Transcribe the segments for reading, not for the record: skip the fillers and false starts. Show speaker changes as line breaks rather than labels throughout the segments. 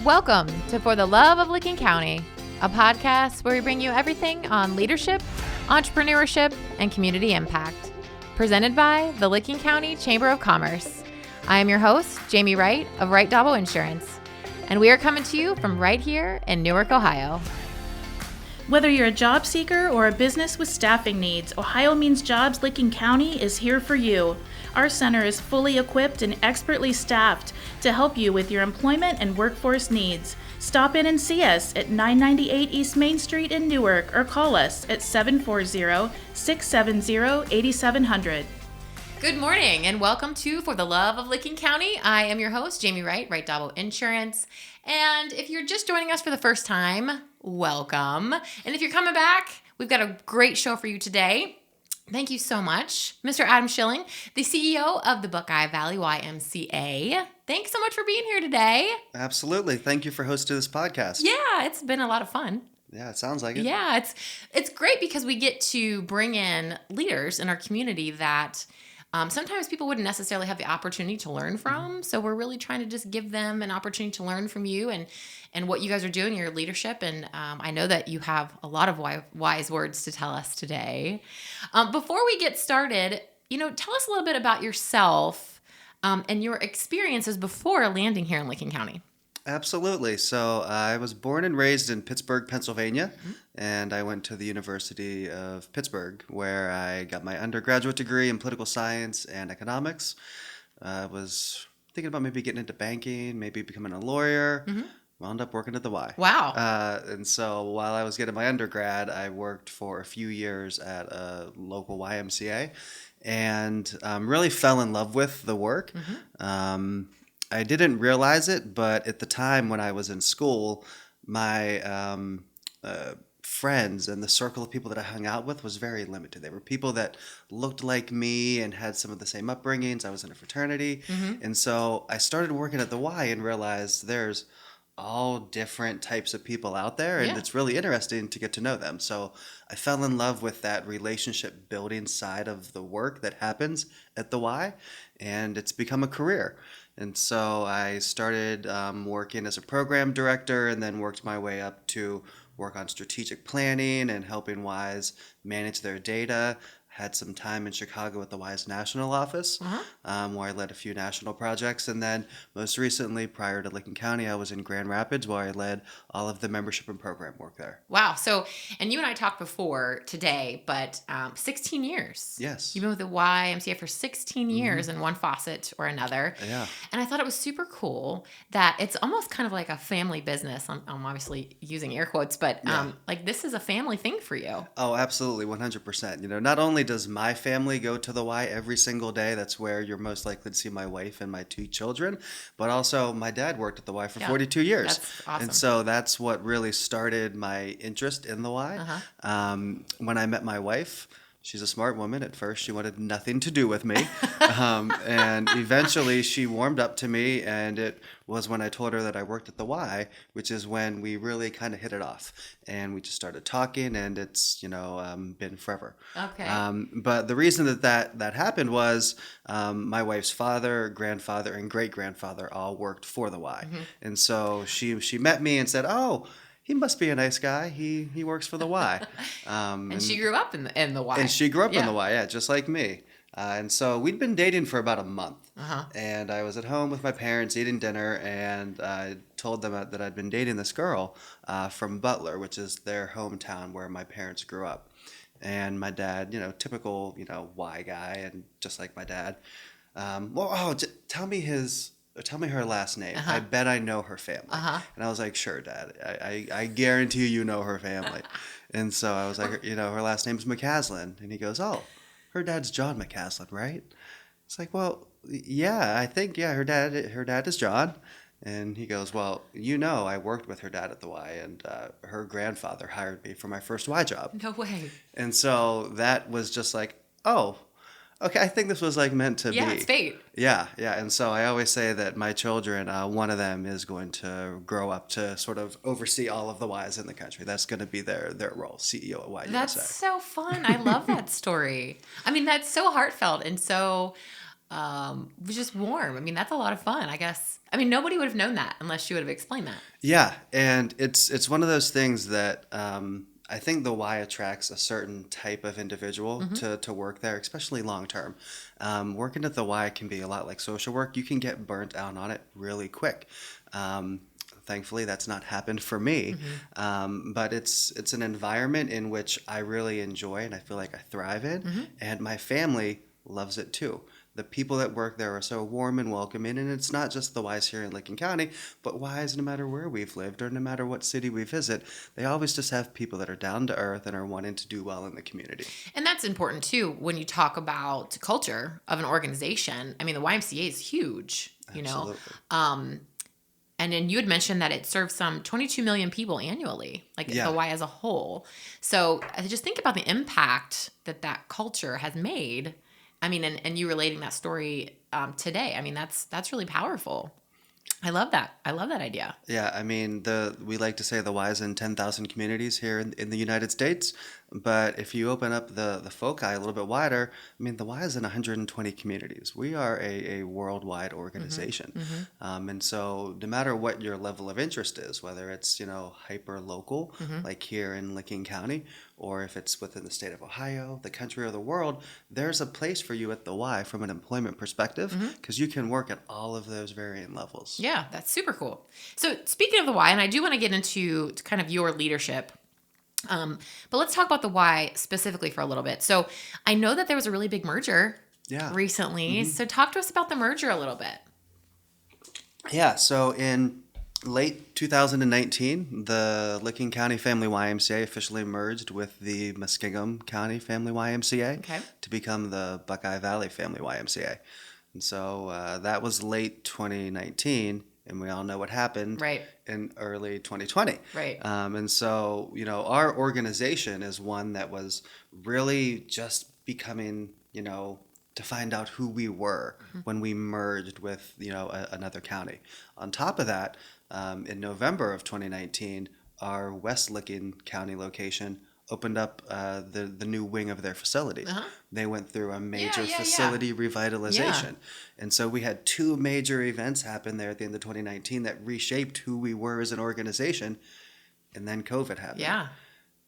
Welcome to For the Love of Licking County, a podcast where we bring you everything on leadership, entrepreneurship, and community impact. Presented by the Licking County Chamber of Commerce. I am your host, Jamie Wright of Wright Dauble Insurance, and we are coming to you from right here in Newark, Ohio.
Whether you're a job seeker or a business with staffing needs, Ohio Means Jobs Licking County is here for you. Our center is fully equipped and expertly staffed to help you with your employment and workforce needs. Stop in and see us at 998 East Main Street in Newark or call us at 740-670-8700.
Good morning and welcome to For the Love of Licking County. I am your host, Jamie Wright, Wright Dauble Insurance. And if you're just joining us for the first time, welcome. And if you're coming back, we've got a great show for you today. Thank you so much, Mr. Adam Shilling, the CEO of the Buckeye Valley YMCA. Thanks so much for being here today.
Absolutely. Thank you for hosting this podcast.
Yeah, it's been a lot of fun.
Yeah, it sounds like it.
Yeah, it's great because we get to bring in leaders in our community that sometimes people wouldn't necessarily have the opportunity to learn from. So we're really trying to just give them an opportunity to learn from you and what you guys are doing, your leadership. And I know that you have a lot of wise words to tell us today. Before we get started, tell us a little bit about yourself and your experiences before landing here in Licking County.
Absolutely. So I was born and raised in Pittsburgh, Pennsylvania, and I went to the University of Pittsburgh, where I got my undergraduate degree in political science and economics. I was thinking about maybe getting into banking, maybe becoming a lawyer. Wound up working at the Y.
Wow.
And so while I was getting my undergrad, I worked for a few years at a local YMCA and really fell in love with the work. I didn't realize it, but at the time when I was in school, my friends and the circle of people that I hung out with was very limited. They were people that looked like me and had some of the same upbringings. I was in a fraternity. And so I started working at the Y and realized there's all different types of people out there, and it's really interesting to get to know them. So I fell in love with that relationship building side of the work that happens at the Y, and it's become a career. And so I started working as a program director and then worked my way up to work on strategic planning and helping Ys manage their data. Had some time in Chicago at the Ys National Office, where I led a few national projects. And then most recently, prior to Licking County, I was in Grand Rapids, where I led all of the membership and program work there.
Wow. So, and you and I talked before today, but 16 years.
Yes.
You've been with the YMCA for 16 years in one facet or another.
Yeah.
And I thought it was super cool that it's almost kind of like a family business. I'm obviously using air quotes, but like this is a family thing for you.
Oh, absolutely. 100%. Not only does my family go to the Y every single day, that's where you're most likely to see my wife and my two children, but also my dad worked at the Y for 42 years.
That's awesome.
And so that's what really started my interest in the Y. When I met my wife, she's a smart woman. At first, she wanted nothing to do with me. And eventually, she warmed up to me. And it was when I told her that I worked at the Y, which is when we really kind of hit it off. And we just started talking, and it's, been forever.
Okay.
But the reason that happened was my wife's father, grandfather, and great-grandfather all worked for the Y. And so she met me and said, "Oh, he must be a nice guy. He works for the Y."
And she grew up in the Y.
And she grew up in the Y, just like me. And so we'd been dating for about a month. And I was at home with my parents eating dinner, and I told them that I'd been dating this girl from Butler, which is their hometown where my parents grew up. And my dad, typical, Y guy, and just like my dad. Tell me her last name. I bet I know her family. And I was like, "Sure, Dad. I guarantee you know her family." And so I was like, her last name's McCaslin. And he goes, "Oh, her dad's John McCaslin, right?" It's like, "Well, yeah, I think, her dad is John." And he goes, "Well, I worked with her dad at the Y, and her grandfather hired me for my first Y job."
No way.
And so that was just like, oh, okay, I think this was like meant to be.
Yeah, it's fate.
Yeah. And so I always say that my children, one of them is going to grow up to sort of oversee all of the Ys in the country. That's going to be their role, CEO at YMCA.
That's so fun. I love that story. I mean, that's so heartfelt and so was just warm. I mean, that's a lot of fun, I guess. I mean, nobody would have known that unless you would have explained that.
Yeah, and it's one of those things that I think the Y attracts a certain type of individual to work there, especially long term. Working at the Y can be a lot like social work. You can get burnt out on it really quick. Thankfully, that's not happened for me, but it's an environment in which I really enjoy and I feel like I thrive in, and my family loves it too. The people that work there are so warm and welcoming, and it's not just the Ys here in Lincoln County, but Ys no matter where we've lived or no matter what city we visit. They always just have people that are down to earth and are wanting to do well in the community.
And that's important too when you talk about culture of an organization. I mean, the YMCA is huge, you know.
Absolutely.
And then you had mentioned that it serves some 22 million people annually, like the Y as a whole. So just think about the impact that that culture has made. I mean, and you relating that story today. I mean, that's really powerful. I love that. I love that idea.
Yeah, I mean, we like to say the Y is in 10,000 communities here in the United States, but if you open up the foci a little bit wider, I mean, the Y is in 120 communities. We are a worldwide organization. And so no matter what your level of interest is, whether it's, hyper local, like here in Licking County, or if it's within the state of Ohio, the country, or the world, there's a place for you at the Y from an employment perspective, because you can work at all of those varying levels.
Yeah, that's super cool. So speaking of the Y, and I do want to get into kind of your leadership, but let's talk about the Y specifically for a little bit. So I know that there was a really big merger recently. So talk to us about the merger a little bit.
Yeah, so in late 2019, the Licking County Family YMCA officially merged with the Muskingum County Family YMCA to become the Buckeye Valley Family YMCA. And so that was late 2019, and we all know what happened in early 2020. And so, our organization is one that was really just becoming, to find out who we were when we merged with, another county. On top of that, in November of 2019, our West Licking County location opened up the new wing of their facility. They went through a major facility revitalization. And so we had two major events happen there at the end of 2019 that reshaped who we were as an organization. And then COVID happened.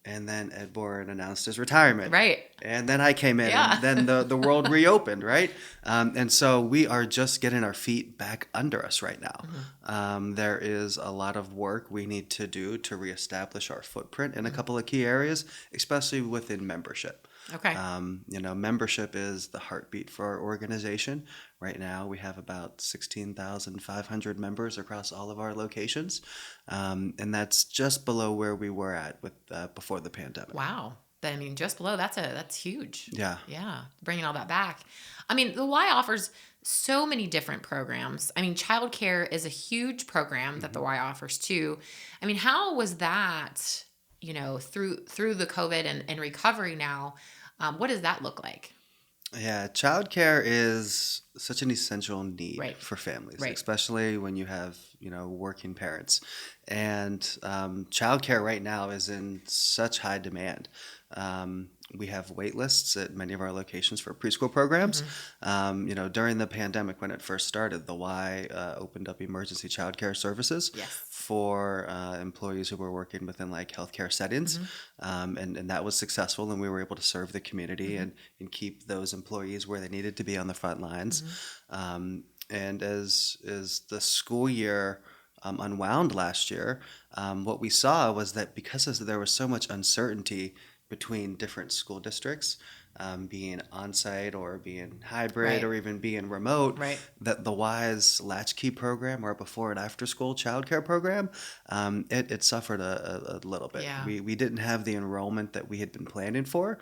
And then Ed Boren announced his retirement. And then I came in, and then the world reopened, right? And so we are just getting our feet back under us right now. There is a lot of work we need to do to reestablish our footprint in a couple of key areas, especially within membership. Membership is the heartbeat for our organization. Right now, we have about 16,500 members across all of our locations, and that's just below where we were at with before the pandemic.
Wow. I mean, just below, that's huge.
Yeah.
Bringing all that back. I mean, the Y offers so many different programs. I mean, childcare is a huge program that the Y offers too. I mean, how was that, through the COVID and recovery now? What does that look like?
Yeah, childcare is such an essential need for families, especially when you have, working parents. And childcare right now is in such high demand. We have wait lists at many of our locations for preschool programs. During the pandemic, when it first started, the Y opened up emergency childcare services for employees who were working within like healthcare settings. And that was successful, and we were able to serve the community and keep those employees where they needed to be on the front lines. And as the school year unwound last year, what we saw was that because there was so much uncertainty between different school districts, being on-site or being hybrid or even being remote, that the Y's Latchkey program, our before and after school childcare program, it suffered a little bit. We didn't have the enrollment that we had been planning for,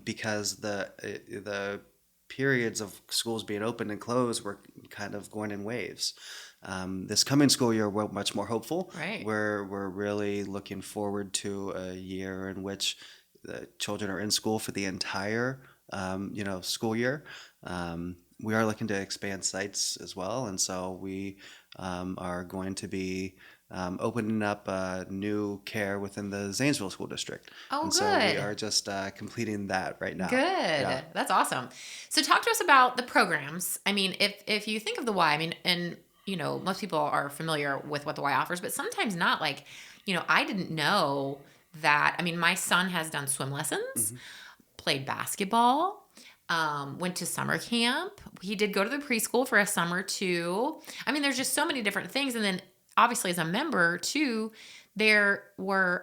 because the periods of schools being open and closed were kind of going in waves. This coming school year, we're much more hopeful. We're really looking forward to a year in which the children are in school for the entire, school year. We are looking to expand sites as well, and so we are going to be opening up new care within the Zanesville School District.
Oh,
and
good.
so we are just completing that right now.
Good.
Yeah.
That's awesome. So talk to us about the programs. I mean, if you think of the Y, I mean, and most people are familiar with what the Y offers, but sometimes not. Like, I didn't know that. I mean, my son has done swim lessons, played basketball, went to summer camp. He did go to the preschool for a summer too. I mean, there's just so many different things. And then obviously as a member too, there were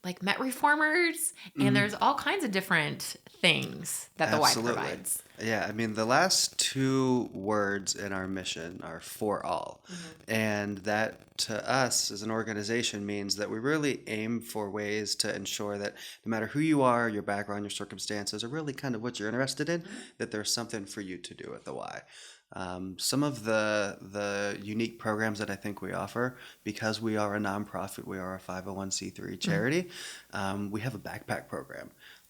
like Met reformers, and there's all kinds of different things that the Y
Absolutely.
provides.
Yeah, I mean, the last two words in our mission are for all. And that to us as an organization means that we really aim for ways to ensure that no matter who you are, your background, your circumstances, or really kind of what you're interested in, that there's something for you to do at the Y. Some of the unique programs that I think we offer, because we are a nonprofit, we are a 501c3 charity, we have a backpack program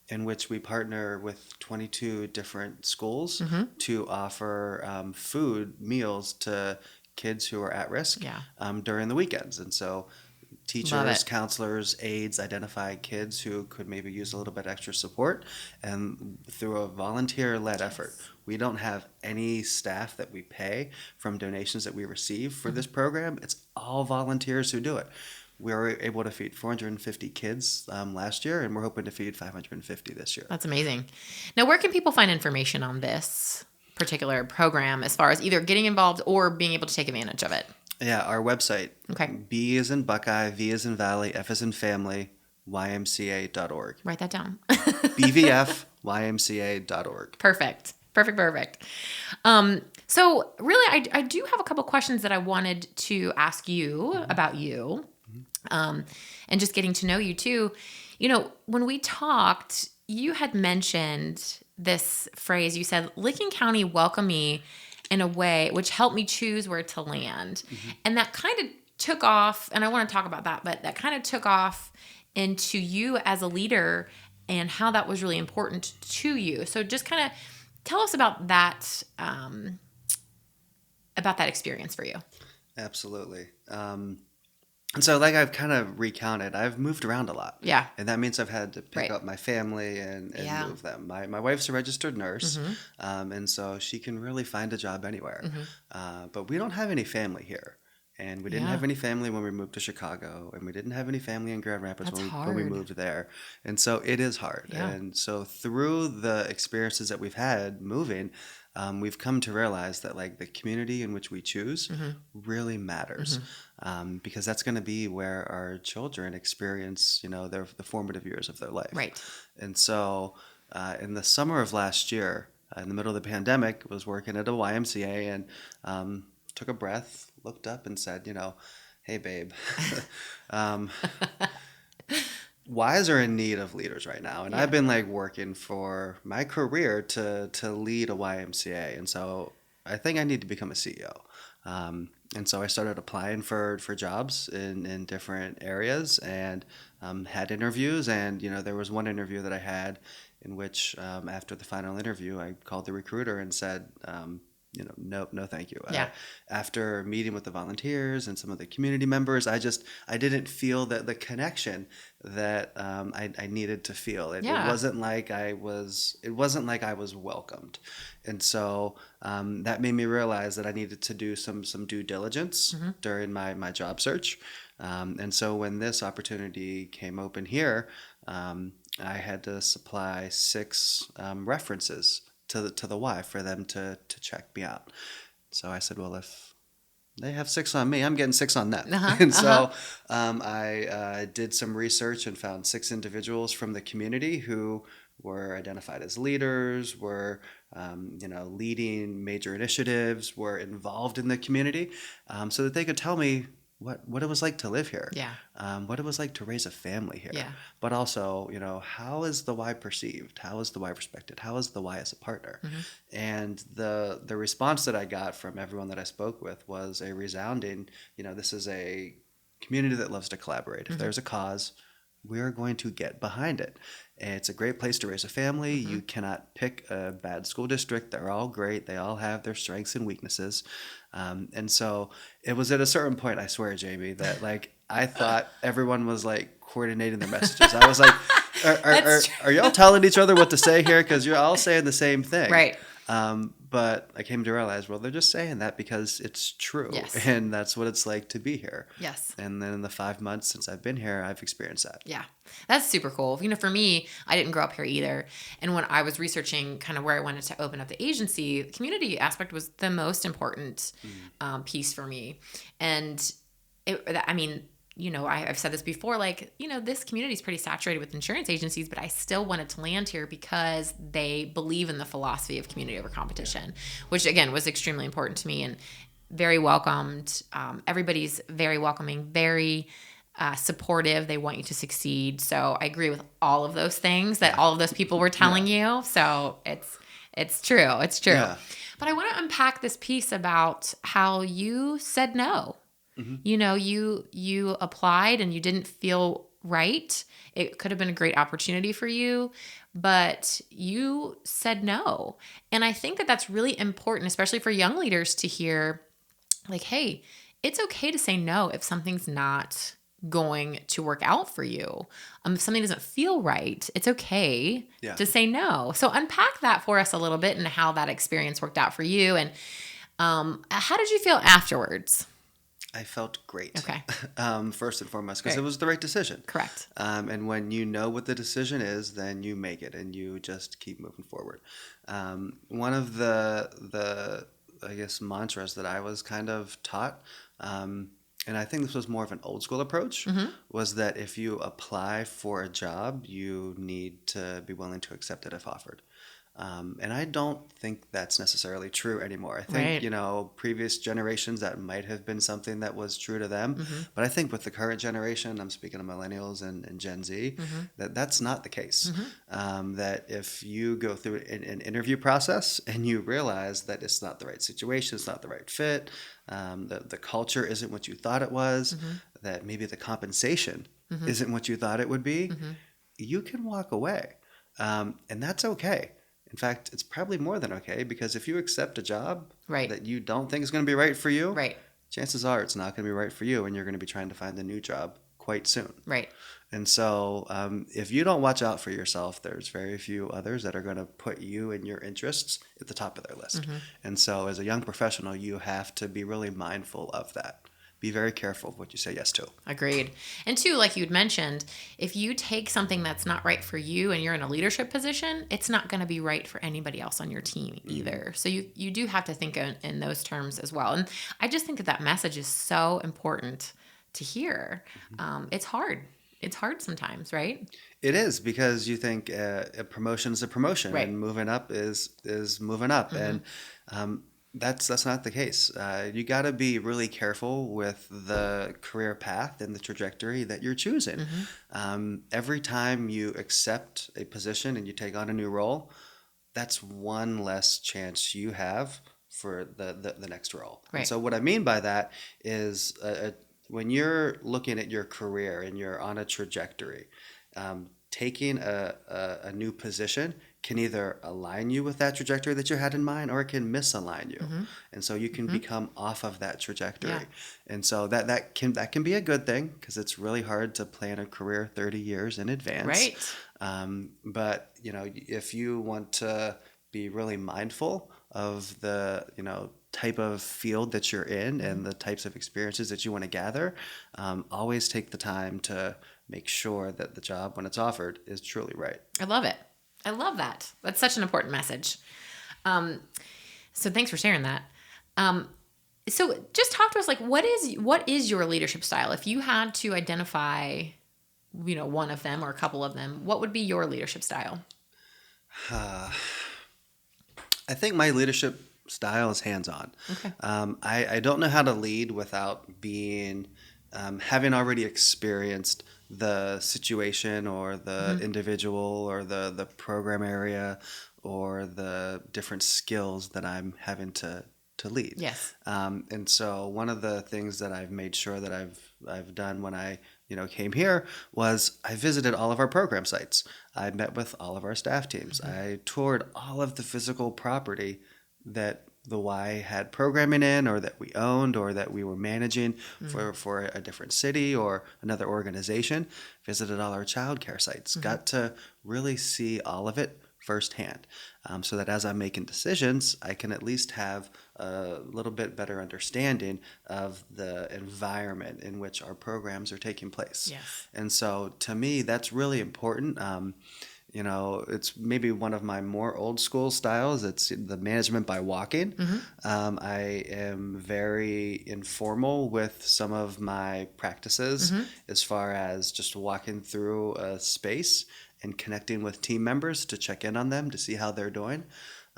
in which we partner with 22 different schools to offer food, meals to kids who are at risk during the weekends. And so teachers, counselors, aides identify kids who could maybe use a little bit extra support, and through a volunteer-led effort. We don't have any staff that we pay from donations that we receive for this program. It's all volunteers who do it. We were able to feed 450 kids last year, and we're hoping to feed 550 this year.
That's amazing. Now, where can people find information on this particular program as far as either getting involved or being able to take advantage of it?
Yeah, our website.
Okay.
B as in Buckeye, V as in Valley, F as in Family, YMCA.org.
Write that down.
BVFYMCA.org.
Perfect. So really, I do have a couple questions that I wanted to ask you about you, and just getting to know you too. When we talked, you had mentioned this phrase. You said, Licking County welcomed me in a way which helped me choose where to land. And that kind of took off, and I want to talk about that, but that kind of took off into you as a leader and how that was really important to you. So just kind of tell us about that experience for you.
Absolutely. And so like I've kind of recounted, I've moved around a lot.
Yeah.
And that means I've had to pick up my family and move them. My wife's a registered nurse, and so she can really find a job anywhere. But we don't have any family here. And we didn't have any family when we moved to Chicago, and we didn't have any family in Grand Rapids when we moved there. And so it is hard.
Yeah.
And so through the experiences that we've had moving, we've come to realize that like the community in which we choose really matters, because that's going to be where our children experience, the formative years of their life.
Right.
And so in the summer of last year, in the middle of the pandemic, was working at a YMCA and took a breath, looked up and said, hey, babe, Ys are in need of leaders right now. And I've been like working for my career to lead a YMCA. And so I think I need to become a CEO. And so I started applying for jobs in different areas and had interviews. And, there was one interview that I had in which after the final interview, I called the recruiter and said, no, thank you. After meeting with the volunteers and some of the community members, I didn't feel that the connection that I needed to feel. It wasn't like I was welcomed. And so that made me realize that I needed to do some due diligence during my job search. And so when this opportunity came open here, I had to supply 6 references to the Y for them to check me out. So I said, well, if they have 6 on me, I'm getting 6 on them. And so I did some research and found 6 individuals from the community who were identified as leaders, were leading major initiatives, were involved in the community, so that they could tell me what it was like to live here, what it was like to raise a family here, but also, how is the Y perceived? How is the Y respected? How is the Y as a partner? And the response that I got from everyone that I spoke with was a resounding, this is a community that loves to collaborate. If there's a cause, we are going to get behind it. And it's a great place to raise a family. You cannot pick a bad school district. They're all great. They all have their strengths and weaknesses. And so it was at a certain point, I swear, Jamie, that like I thought everyone was like coordinating their messages. I was like, are y'all telling each other what to say here? Because you're all saying the same thing.
Right.
But I came to realize, well, they're just saying that because it's true.
Yes.
And that's what it's like to be here.
Yes.
And then in the 5 months since I've been here, I've experienced that.
Yeah, that's super cool. For me, I didn't grow up here either. And when I was researching kind of where I wanted to open up the agency, the community aspect was the most important piece for me. And I've said this before, this community is pretty saturated with insurance agencies, but I still wanted to land here because they believe in the philosophy of community over competition, which again was extremely important to me and very welcomed. Everybody's very welcoming, very supportive. They want you to succeed. So I agree with all of those things that all of those people were telling you. So it's true. It's true.
Yeah.
But I want to unpack this piece about how you said no. You applied and you didn't feel right. It could have been a great opportunity for you, but you said no. And I think that that's really important, especially for young leaders to hear like, hey, it's okay to say no if something's not going to work out for you. If something doesn't feel right, it's okay to say no. So unpack that for us a little bit and how that experience worked out for you. And how did you feel afterwards?
I felt great.
Okay.
First and foremost, because it was the right decision.
Correct.
And when you know what the decision is, then you make it and you just keep moving forward. One of the I guess mantras that I was kind of taught, and I think this was more of an old school approach, was that if you apply for a job, you need to be willing to accept it if offered. And I don't think that's necessarily true anymore. I think, previous generations, that might have been something that was true to them. But I think with the current generation, I'm speaking of millennials and Gen Z, that's not the case. That if you go through an interview process and you realize that it's not the right situation, it's not the right fit, the culture isn't what you thought it was, that maybe the compensation isn't what you thought it would be, you can walk away. And that's okay. In fact, it's probably more than okay, because if you accept a job that you don't think is going to be right for you, chances are it's not going to be right for you, and you're going to be trying to find a new job quite soon.
Right.
And so if you don't watch out for yourself, there's very few others that are going to put you and your interests at the top of their list. And so as a young professional, you have to be really mindful of that. Be very careful of what you say yes to.
Agreed. And two, like you'd mentioned, if you take something that's not right for you and you're in a leadership position, it's not going to be right for anybody else on your team either. So you do have to think in those terms as well. And I just think that message is so important to hear. It's hard. It's hard sometimes, right?
It is, because you think a promotion is a promotion, and moving up is moving up. And that's not the case. You got to be really careful with the career path and the trajectory that you're choosing. Every time you accept a position and you take on a new role, that's one less chance you have for the next role.
Right.
And so what I mean by that is when you're looking at your career and you're on a trajectory, taking a new position can either align you with that trajectory that you had in mind, or it can misalign you. And so you can become off of that trajectory. Yeah. And so that can be a good thing, because it's really hard to plan a career 30 years in advance.
Right.
But, if you want to be really mindful of the, type of field that you're in and the types of experiences that you want to gather, always take the time to make sure that the job, when it's offered, is truly right.
I love it. I love that. That's such an important message. So thanks for sharing that. So just talk to us, what is your leadership style? If you had to identify, one of them or a couple of them, what would be your leadership style?
I think my leadership style is hands-on.
Okay.
I don't know how to lead without being, having already experienced the situation or the individual or the program area or the different skills that I'm having to to lead.
Yes.
And so one of the things that I've made sure that I've done when I came here was I visited all of our program sites. I met with all of our staff teams. I toured all of the physical property that the Y had programming in, or that we owned, or that we were managing for a different city or another organization. Visited all our childcare sites. Got to really see all of it firsthand, so that as I'm making decisions, I can at least have a little bit better understanding of the environment in which our programs are taking place.
Yes.
And so to me, that's really important. It's maybe one of my more old school styles. It's the management by walking. I am very informal with some of my practices as far as just walking through a space and connecting with team members to check in on them to see how they're doing.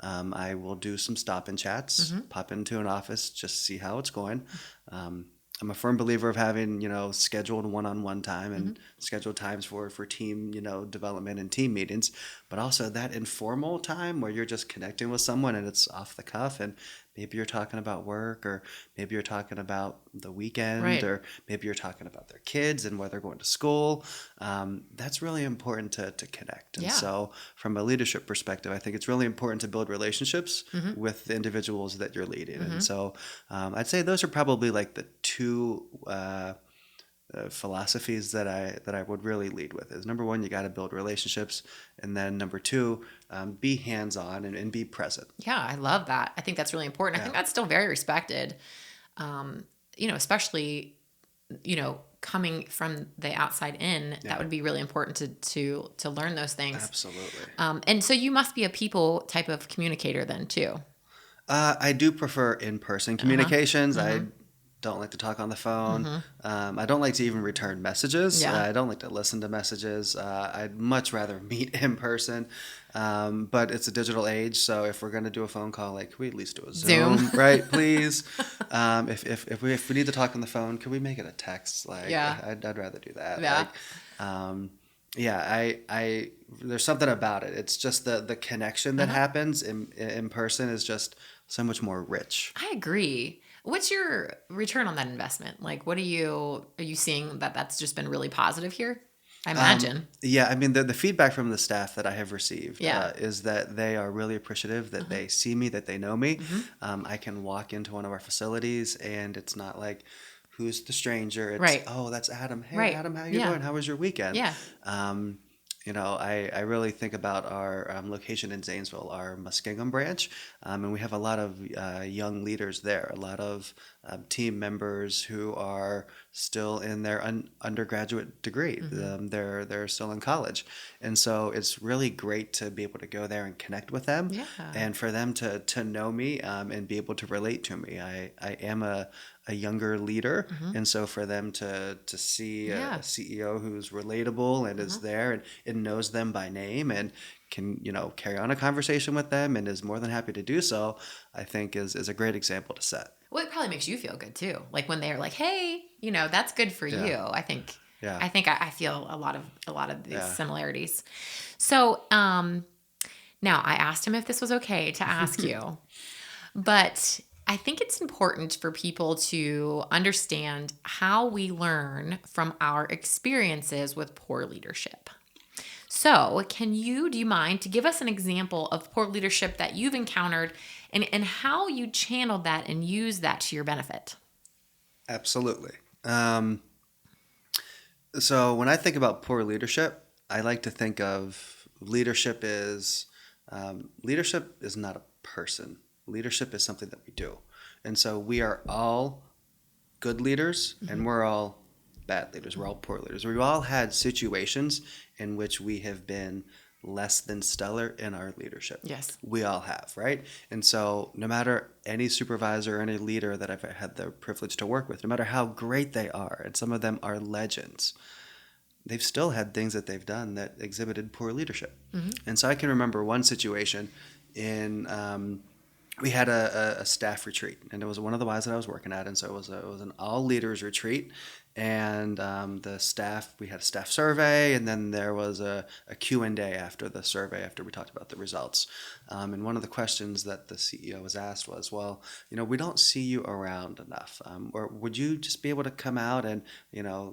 I will do some stop and chats, pop into an office, just see how it's going. I'm a firm believer of having, scheduled one-on-one time and scheduled times for team, development and team meetings, but also that informal time where you're just connecting with someone and it's off the cuff, and maybe you're talking about work, or maybe you're talking about the weekend,
Right.
or maybe you're talking about their kids and where they're going to school. That's really important to connect. And
Yeah.
so from a leadership perspective, I think it's really important to build relationships with the individuals that you're leading. And so I'd say those are probably like the two philosophies that I would really lead with. Is number one, you got to build relationships, and then number two, be hands-on and be present.
Yeah, I love that. I think that's really important. I think that's still very respected. Especially, coming from the outside in, that would be really important to learn those things.
Absolutely.
And so you must be a people type of communicator then too.
I do prefer in-person communications. I don't like to talk on the phone. I don't like to even return messages.
Yeah.
I don't like to listen to messages. I'd much rather meet in person. But it's a digital age, so if we're going to do a phone call, like, can we at least do a Zoom. Right? Please. If we need to talk on the phone, can we make it a text? Like, I'd rather do that.
Yeah.
I there's something about it. It's just the connection that happens in person is just so much more rich.
I agree. What's your return on that investment? Like, are you seeing that's just been really positive here? I imagine.
I mean, the feedback from the staff that I have received
Yeah.
is that they are really appreciative, that they see me, that they know me. I can walk into one of our facilities and it's not like, who's the stranger? It's,
Right.
oh, that's Adam. Hey,
Right.
Adam, how you doing? How was your weekend?
Yeah.
I really think about our location in Zanesville, our Muskingum branch, and we have a lot of young leaders there, a lot of team members who are still in their undergraduate degree. They're still in college, and so it's really great to be able to go there and connect with them, and for them to know me and be able to relate to me. I am a younger leader, and so for them to see a CEO who's relatable and is there and knows them by name and can carry on a conversation with them and is more than happy to do so, I think is a great example to set.
Well, it probably makes you feel good too. Like when they're like, "Hey, that's good for you." I think. Yeah. I feel a lot of these similarities. So now I asked him if this was okay to ask you, but I think it's important for people to understand how we learn from our experiences with poor leadership. So do you mind to give us an example of poor leadership that you've encountered and how you channeled that and used that to your benefit?
Absolutely. So when I think about poor leadership, I like to think of leadership is not a person. Leadership is something that we do. And so we are all good leaders and we're all bad leaders. We're all poor leaders. We've all had situations in which we have been less than stellar in our leadership.
Yes.
We all have, right? And so no matter any supervisor or any leader that I've had the privilege to work with, no matter how great they are, and some of them are legends, they've still had things that they've done that exhibited poor leadership. And so I can remember one situation in we had a staff retreat, and it was one of the Ys that I was working at, and so it was an all leaders retreat, and the staff, we had a staff survey, and then there was a Q&A after the survey, after we talked about the results, and one of the questions that the CEO was asked was, well, we don't see you around enough, or would you just be able to come out and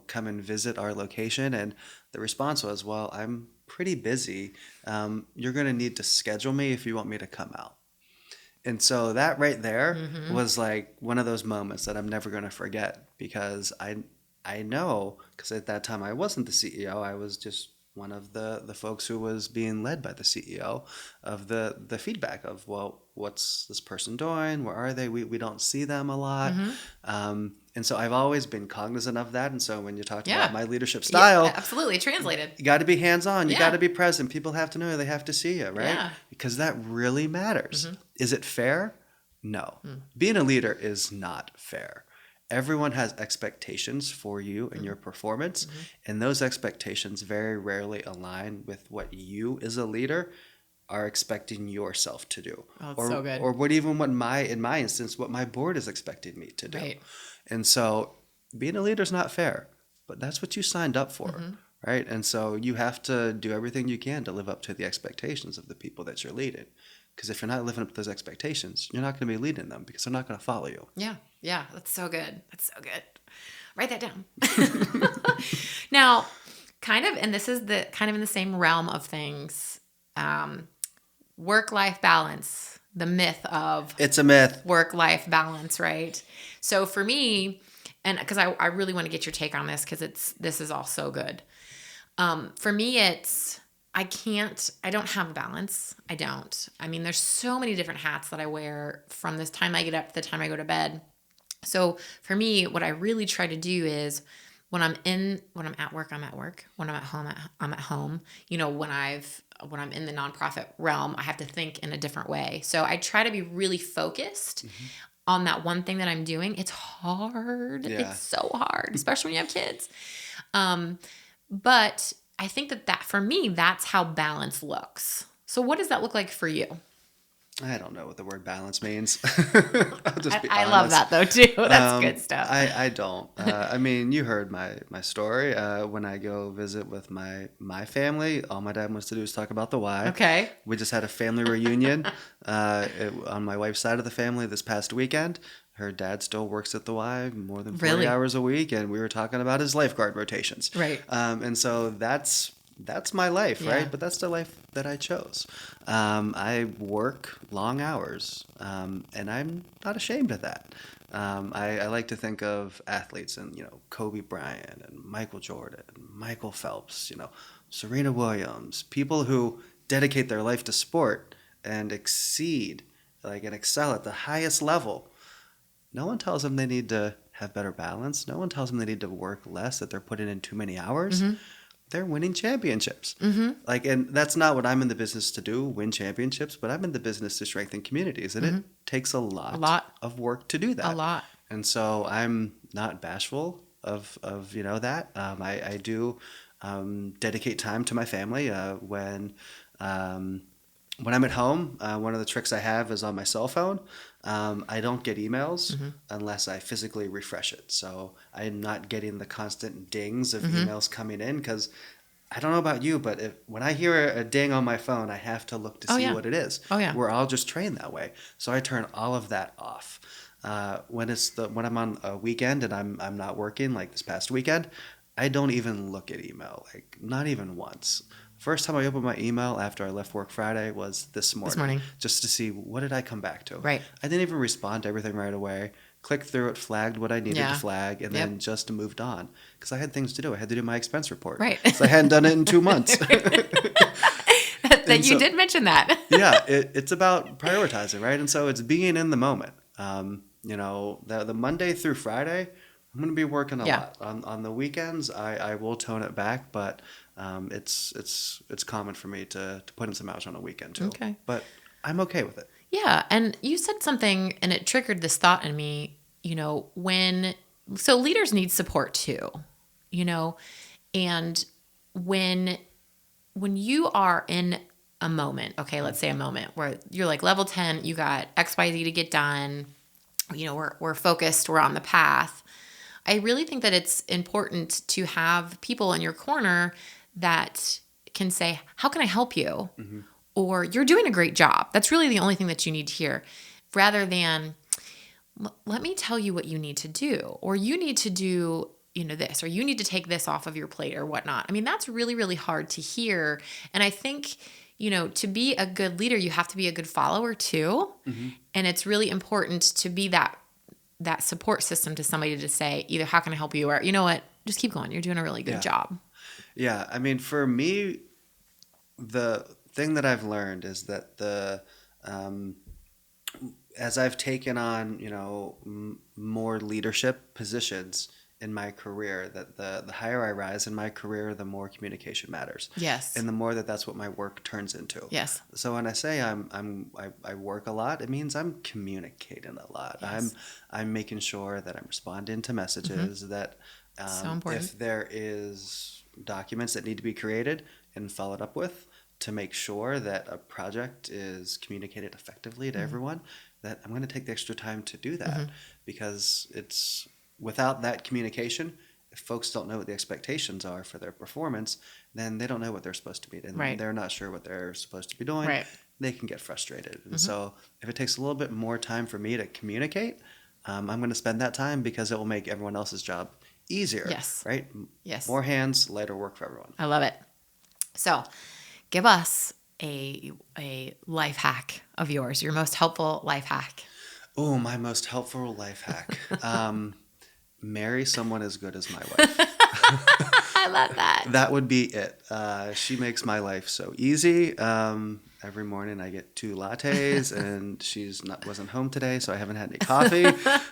come and visit our location? And the response was, well, I'm pretty busy. You're going to need to schedule me if you want me to come out. And so that right there was like one of those moments that I'm never going to forget, because I know, because at that time I wasn't the CEO, I was just one of the folks who was being led by the CEO of the feedback of, well, what's this person doing? Where are they? We don't see them a lot. And so I've always been cognizant of that. And so when you talk about my leadership style,
absolutely translated.
You got to be hands-on. You got to be present. People have to know. They have to see you, right?
Yeah.
Because that really matters. Is it fair? No. Being a leader is not fair. Everyone has expectations for you and your performance, and those expectations very rarely align with what you as a leader are expecting yourself to do.
Oh, that's so good.
Or in my instance, what my board is expecting me to do.
Right.
And so being a leader is not fair, but that's what you signed up for, right? And so you have to do everything you can to live up to the expectations of the people that you're leading. Because if you're not living up to those expectations, you're not going to be leading them, because they're not going to follow you.
Yeah. Yeah. That's so good. That's so good. Write that down. Now, and this is kind of in the same realm of things, work-life balance, the myth of...
It's a myth.
Work-life balance, right? So for me, and because I really want to get your take on this, because this is all so good. For me, I don't have a balance. I don't. I mean, there's so many different hats that I wear from this time I get up to the time I go to bed. So for me, what I really try to do is when I'm at work, I'm at work. When I'm at home, I'm at home. When I'm in the nonprofit realm, I have to think in a different way. So I try to be really focused on that one thing that I'm doing. It's hard. Yeah. It's so hard, especially when you have kids. But I think that for me, that's how balance looks. So what does that look like for you?
I don't know what the word balance means. I'll just be honest.
I love that though too. That's good stuff.
I don't. I mean, you heard my story. When I go visit with my family, all my dad wants to do is talk about the Y.
Okay.
We just had a family reunion on my wife's side of the family this past weekend. Her dad still works at the Y more than 40 hours a week, and we were talking about his lifeguard rotations. Right. And so that's my life, right? But that's the life that I chose. I work long hours, and I'm not ashamed of that. I like to think of athletes and, Kobe Bryant and Michael Jordan, and Michael Phelps, Serena Williams, people who dedicate their life to sport and exceed, and excel at the highest level. No one tells them they need to have better balance. No one tells them they need to work less, that they're putting in too many hours. They're winning championships. And that's not what I'm in the business to do, win championships, but I'm in the business to strengthen communities. And it takes a lot of work to do that.
A lot.
And so I'm not bashful of that. I do dedicate time to my family when I'm at home. One of the tricks I have is on my cell phone. I don't get emails unless I physically refresh it. So I'm not getting the constant dings of emails coming in, because I don't know about you, but when I hear a ding on my phone, I have to look to see what it is.
Oh, yeah.
We're all just trained that way. So I turn all of that off. When I'm on a weekend and I'm not working, like this past weekend, I don't even look at email, not even once. First time I opened my email after I left work Friday was this morning. Just to see, what did I come back to?
Right.
I didn't even respond to everything right away. Clicked through it, flagged what I needed to flag, and then just moved on. Because I had things to do. I had to do my expense report.
Right.
So I hadn't done it in 2 months.
You did mention that.
It's about prioritizing, right? And so it's being in the moment. The Monday through Friday, I'm going to be working a lot. On the weekends, I will tone it back, but it's common for me to put in some hours on a weekend too.
Okay.
But I'm okay with it.
Yeah, and you said something, and it triggered this thought in me. So leaders need support too, and when you are in a moment, okay, let's say a moment where you're like level 10, you got XYZ to get done, we're focused, we're on the path. I really think that it's important to have people in your corner that can say, how can I help you? Mm-hmm. Or you're doing a great job. That's really the only thing that you need to hear, rather than let me tell you what you need to do, or you need to do this, or you need to take this off of your plate or whatnot. I mean, that's really, really hard to hear. And I think, to be a good leader, you have to be a good follower too. Mm-hmm. And it's really important to be that support system to somebody to say either, how can I help you? Or, you know what, just keep going. You're doing a really good job.
Yeah. I mean, for me, the thing that I've learned is that as I've taken on, more leadership positions in my career, that the higher I rise in my career, the more communication matters.
Yes.
And the more that's what my work turns into.
Yes.
So when I say I work a lot, it means I'm communicating a lot.
Yes.
I'm making sure that I'm responding to messages, mm-hmm. that
so important.
If there is documents that need to be created and followed up with, to make sure that a project is communicated effectively to mm-hmm. everyone, that I'm going to take the extra time to do that, mm-hmm. because it's without that communication, if folks don't know what the expectations are for their performance, then they don't know what they're supposed to be doing.
Right.
They're not sure what they're supposed to be doing.
Right.
They can get frustrated. And
mm-hmm.
so if it takes a little bit more time for me to communicate, I'm going to spend that time, because it will make everyone else's job easier.
Yes.
Right?
Yes.
More hands, lighter work for everyone.
I love it. So give us a life hack of yours, your most helpful life hack.
Oh, my most helpful life hack. Marry someone as good as my wife.
I love that.
That would be it. She makes my life so easy. Every morning I get 2 lattes, and wasn't home today, so I haven't had any coffee.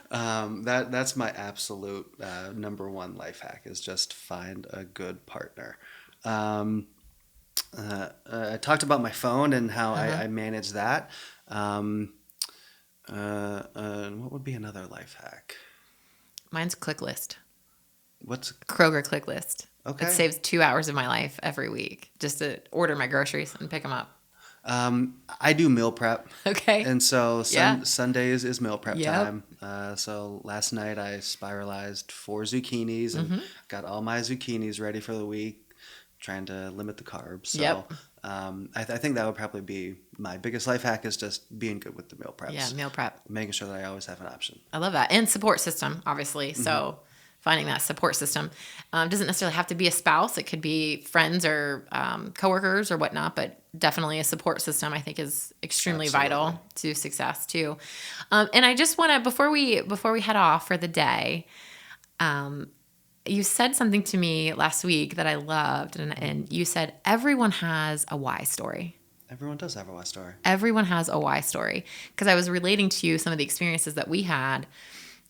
That's my absolute number one life hack, is just find a good partner. I talked about my phone and how I manage that. What would be another life hack?
Mine's click list.
What's
Kroger click list?
Okay.
It saves 2 hours of my life every week just to order my groceries and pick them up.
I do meal prep.
Okay.
And so Sundays is meal prep
Yep.
time. So last night I spiralized 4 zucchinis and
mm-hmm.
got all my zucchinis ready for the week, trying to limit the carbs. So
Yep.
I think that would probably be my biggest life hack, is just being good with the meal preps.
Yeah, meal prep.
Making sure that I always have an option.
I love that. And support system, obviously. Mm-hmm. So finding that support system doesn't necessarily have to be a spouse. It could be friends or coworkers or whatnot, but definitely a support system, I think, is extremely vital to success too. And I just want to, before we head off for the day, you said something to me last week that I loved, and you said everyone has a why story.
Everyone does have a why story.
Everyone has a why story, because I was relating to you some of the experiences that we had,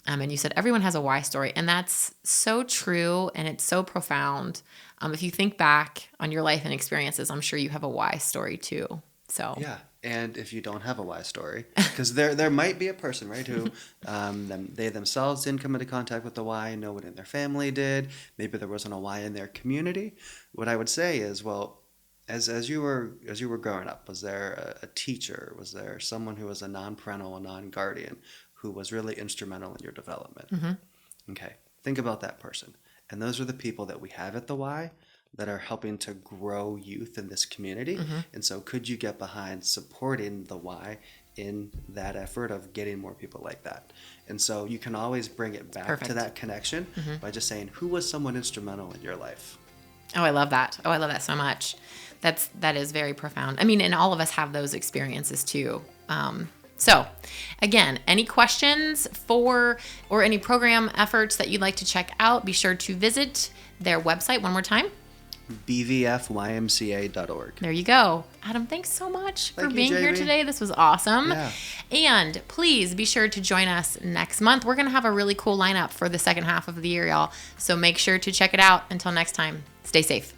and you said everyone has a why story, and that's so true, and it's so profound. If you think back on your life and experiences, I'm sure you have a why story too. So
yeah. And if you don't have a why story, because there might be a person, right, who they themselves didn't come into contact with the why, no one in their family did. Maybe there wasn't a why in their community. What I would say is, well, as you were growing up, was there a teacher? Was there someone who was a non-parental, a non-guardian, who was really instrumental in your development?
Mm-hmm.
Okay, think about that person. And those are the people that we have at the Y that are helping to grow youth in this community. Mm-hmm. And so could you get behind supporting the Y in that effort of getting more people like that? And so you can always bring it back to that connection mm-hmm. by just saying, who was someone instrumental in your life?
Oh, I love that. Oh, I love that so much. That is very profound. I mean, and all of us have those experiences too. So again, any questions or any program efforts that you'd like to check out, be sure to visit their website one more time.
bvfymca.org.
There you go. Adam, thanks so much for being here today. This was awesome.
Yeah.
And please be sure to join us next month. We're going to have a really cool lineup for the second half of the year, y'all. So make sure to check it out. Until next time, stay safe.